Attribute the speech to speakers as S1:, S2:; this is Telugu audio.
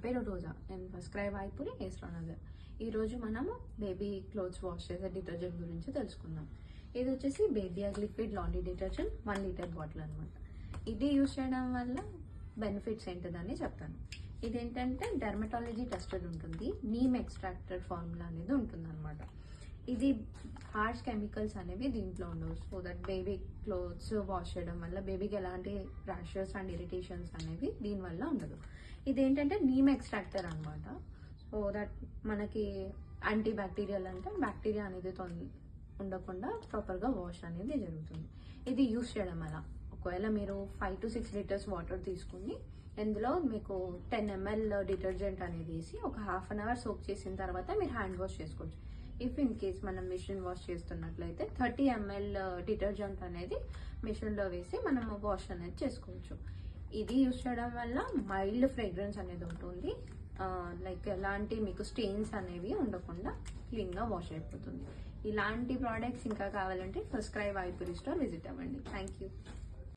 S1: పేరు రోజా. నేను ప్రిస్క్రైబ్ అయిపోయి యశ్రానగర్. ఈరోజు మనము బేబీ క్లోత్స్ వాష్ చేసే డిటర్జెంట్ గురించి తెలుసుకుందాం. ఇది వచ్చేసి baby liquid laundry detergent 1 litre bottle అనమాట. ఇది యూజ్ చేయడం వల్ల బెనిఫిట్స్ ఏంటిదని చెప్తాను. ఇదేంటంటే డెర్మటాలజీ టెస్టెడ్ ఉంటుంది, నీమ్ ఎక్స్ట్రాక్టెడ్ ఫార్ములా అనేది ఉంటుంది అనమాట. ఇది హార్ష్ కెమికల్స్ అనేవి దీంట్లో ఉండవు. So that baby clothes wash చేయడం వల్ల బేబీకి ఎలాంటి ర్యాషెస్ అండ్ ఇరిటేషన్స్ అనేవి దీనివల్ల ఉండదు. ఇదేంటంటే నీమ్ ఎక్స్ట్రాక్టర్ అనమాట. సో దట్ మనకి యాంటీ బ్యాక్టీరియల్ అంటే బ్యాక్టీరియా అనేది ఉండకుండా ప్రాపర్గా వాష్ అనేది జరుగుతుంది. ఇది యూస్ చేయడం వల్ల ఒకవేళ మీరు 5 to 6 లీటర్స్ వాటర్ తీసుకుని ఇందులో మీకు 10 ml డిటర్జెంట్ అనేది వేసి ఒక హాఫ్ అన్ అవర్ సోక్ చేసిన తర్వాత మీరు హ్యాండ్ వాష్ చేసుకోవచ్చు. ఇఫ్ ఇన్ కేస్ మనం మిషన్ వాష్ చేస్తున్నట్లయితే 30 ml డిటర్జెంట్ అనేది మిషన్లో వేసి మనం వాష్ అనేది చేసుకోవచ్చు. ఇది యూస్ చేయడం వల్ల మైల్డ్ ఫ్రేగ్రెన్స్ అనేది ఉంటుంది. లైక్ ఎలాంటి మీకు స్టెయిన్స్ అనేవి ఉండకుండా క్లీన్గా వాష్ అయిపోతుంది. ఇలాంటి ప్రోడక్ట్స్ ఇంకా కావాలంటే ప్రిస్క్రైబ్ ఐపురి స్టోర్ విజిట్ అవ్వండి. Thank you.